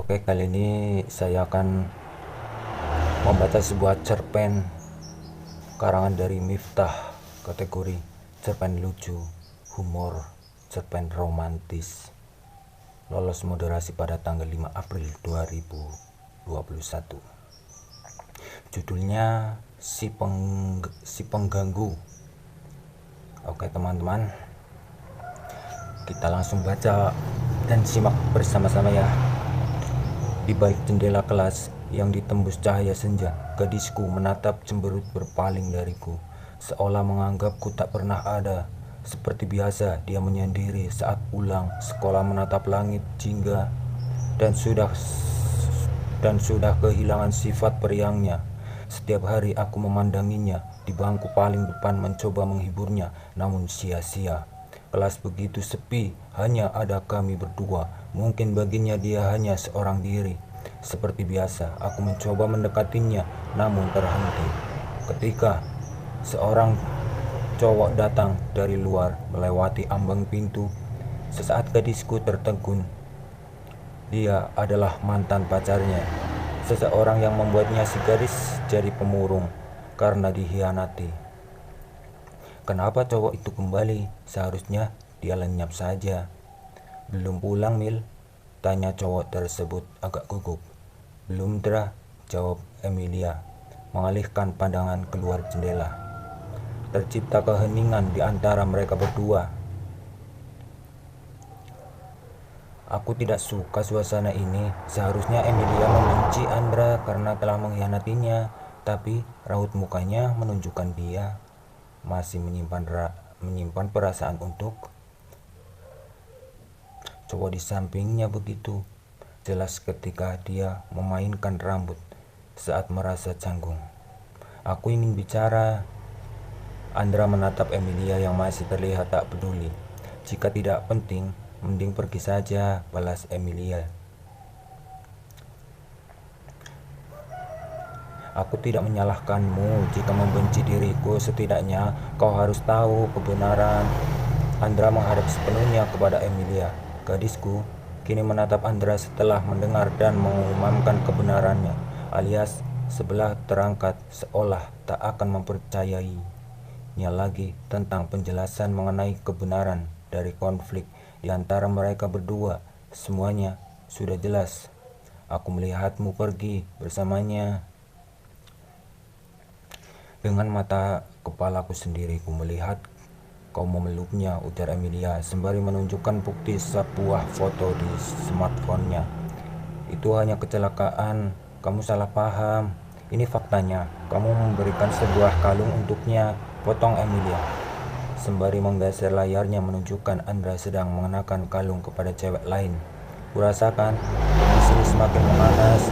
Oke, kali ini saya akan membaca sebuah cerpen karangan dari Miftah, kategori cerpen lucu, humor, cerpen romantis, lolos moderasi pada tanggal 5 April 2021. Judulnya Si Pengganggu. Oke teman-teman, kita langsung baca dan simak bersama-sama ya. Di balik jendela kelas yang ditembus cahaya senja, gadisku menatap cemberut berpaling dariku, seolah menganggapku tak pernah ada. Seperti biasa, dia menyendiri saat pulang sekolah menatap langit jingga dan sudah kehilangan sifat periangnya. Setiap hari aku memandanginya di bangku paling depan mencoba menghiburnya, namun sia-sia. Kelas begitu sepi, hanya ada kami berdua. Mungkin baginya dia hanya seorang diri. Seperti biasa, aku mencoba mendekatinya, namun terhenti. Ketika seorang cowok datang dari luar melewati ambang pintu, sesaat gadisku tertegun. Dia adalah mantan pacarnya, seseorang yang membuatnya si gadis jadi pemurung karena dihianati. Kenapa cowok itu kembali? Seharusnya dia lenyap saja. Belum pulang, Mil? Tanya cowok tersebut agak gugup. Belum, Dra, jawab Emilia, mengalihkan pandangan keluar jendela. Tercipta keheningan di antara mereka berdua. Aku tidak suka suasana ini. Seharusnya Emilia membenci Andra karena telah mengkhianatinya, tapi raut mukanya menunjukkan dia masih menyimpan perasaan untuk cowok di sampingnya. Begitu jelas ketika dia memainkan rambut saat merasa canggung. Aku ingin bicara. Andra menatap Emilia yang masih terlihat tak peduli. Jika tidak penting, mending pergi saja, balas Emilia. Aku tidak menyalahkanmu jika membenci diriku, setidaknya kau harus tahu kebenaran. Andra menghadap sepenuhnya kepada Emilia. Gadisku kini menatap Andra setelah mendengar dan mengumumkan kebenarannya, alias sebelah terangkat seolah tak akan mempercayainya lagi tentang penjelasan mengenai kebenaran dari konflik di antara mereka berdua. Semuanya sudah jelas. Aku melihatmu pergi bersamanya. Dengan mata kepalaku sendiri ku melihat kau memeluknya, ujar Emilia sembari menunjukkan bukti sebuah foto di smartphone-nya. Itu hanya kecelakaan, kamu salah paham. Ini faktanya, kamu memberikan sebuah kalung untuknya, potong Emilia sembari menggeser layarnya menunjukkan Andra sedang mengenakan kalung kepada cewek lain. Kurasakan di sini semakin memanas.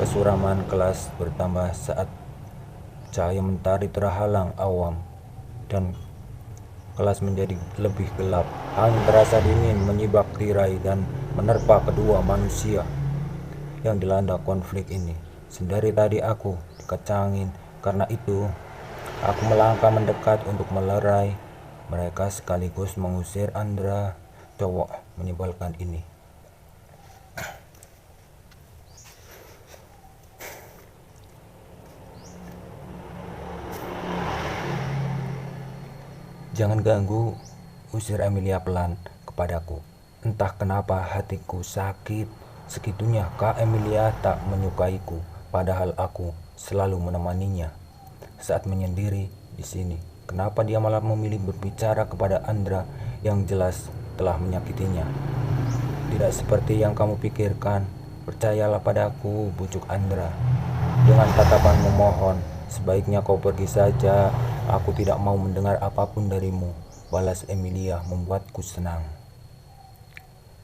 Kesuraman kelas bertambah saat cahaya mentari terhalang awan dan kelas menjadi lebih gelap. Angin terasa dingin menyibak tirai dan menerpa kedua manusia yang dilanda konflik ini. Sendiri tadi aku dikacangin, karena itu aku melangkah mendekat untuk melerai mereka sekaligus mengusir Andra. Cowok menyebalkan ini. Jangan ganggu, usir Emilia pelan kepadaku. Entah kenapa hatiku sakit segitunya. Kak Emilia tak menyukaiku, padahal aku selalu menemaninya saat menyendiri di sini. Kenapa dia malah memilih berbicara kepada Andra yang jelas telah menyakitinya? Tidak seperti yang kamu pikirkan. Percayalah padaku, bujuk Andra dengan tatapan memohon. Sebaiknya kau pergi saja. Aku tidak mau mendengar apapun darimu, balas Emilia membuatku senang.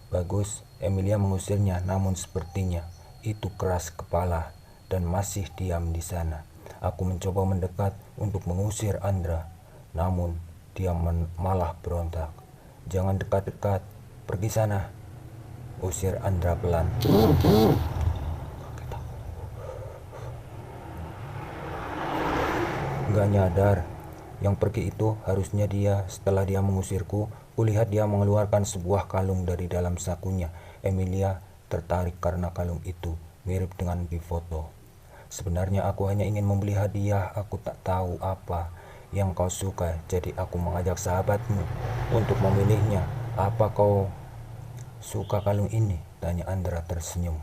Bagus, Emilia mengusirnya, namun sepertinya itu keras kepala dan masih diam di sana. Aku mencoba mendekat untuk mengusir Andra, namun dia malah berontak. Jangan dekat-dekat, pergi sana, usir Andra pelan. Gak nyadar, yang pergi itu harusnya dia. Setelah dia mengusirku, kulihat dia mengeluarkan sebuah kalung dari dalam sakunya. Emilia tertarik karena kalung itu mirip dengan di foto. Sebenarnya aku hanya ingin membeli hadiah, aku tak tahu apa yang kau suka, jadi aku mengajak sahabatmu untuk memilihnya. Apa kau suka kalung ini? Tanya Andra tersenyum.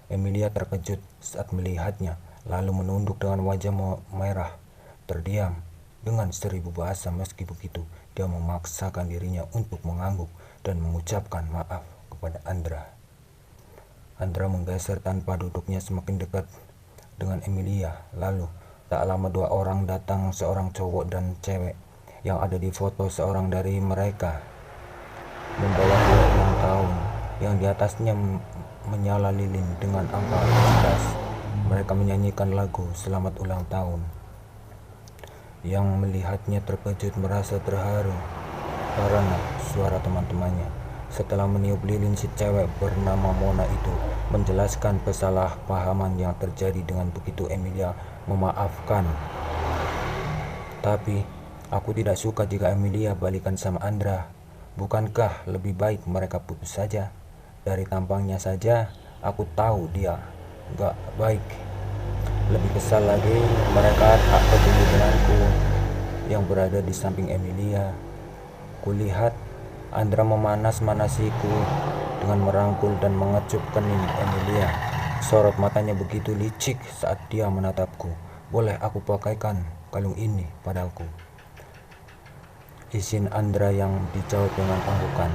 Emilia terkejut saat melihatnya, lalu menunduk dengan wajah merah, terdiam dengan 1000 bahasa. Meski begitu, dia memaksakan dirinya untuk mengangguk dan mengucapkan maaf kepada Andra. Andra menggeser tanpa duduknya semakin dekat dengan Emilia. Lalu tak lama 2 orang datang, seorang cowok dan cewek. Yang ada di foto seorang dari mereka membawa kue ulang tahun yang di atasnya menyala lilin dengan angka 14. Mereka menyanyikan lagu Selamat Ulang Tahun. Yang melihatnya terkejut merasa terharu karena suara teman-temannya. Setelah meniup lilin, si cewek bernama Mona itu menjelaskan kesalahpahaman yang terjadi. Dengan begitu Emilia memaafkan. Tapi aku tidak suka jika Emilia balikan sama Andra. Bukankah lebih baik mereka putus saja? Dari tampangnya saja aku tahu dia gak baik. Lebih kesal lagi, mereka tak peduli denganku yang berada di samping Emilia. Kulihat Andra memanas-manasiku dengan merangkul dan mengecup kening Emilia. Sorot matanya begitu licik saat dia menatapku. Boleh aku pakaikan kalung ini padaku? Izin Andra yang dijawab dengan anggukan.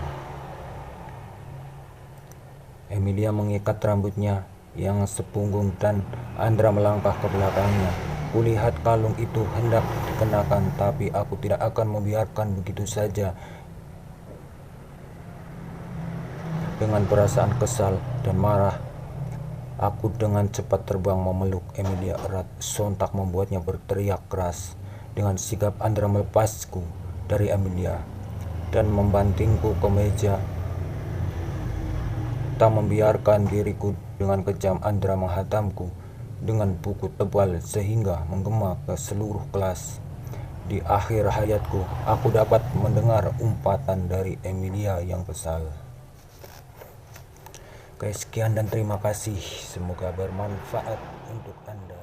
Emilia mengikat rambutnya yang sepunggung dan Andra melangkah ke belakangnya. Kulihat kalung itu hendak dikenakan, tapi aku tidak akan membiarkan begitu saja. Dengan perasaan kesal dan marah, aku dengan cepat terbang memeluk Emilia erat. Sontak membuatnya berteriak keras. Dengan sigap Andra melepasku dari Emilia dan membantingku ke meja. Tak membiarkan diriku, dengan kejam Andra menghantamku dengan buku tebal sehingga menggema ke seluruh kelas. Di akhir hayatku, aku dapat mendengar umpatan dari Emilia yang kesal. Oke, sekian dan terima kasih. Semoga bermanfaat untuk Anda.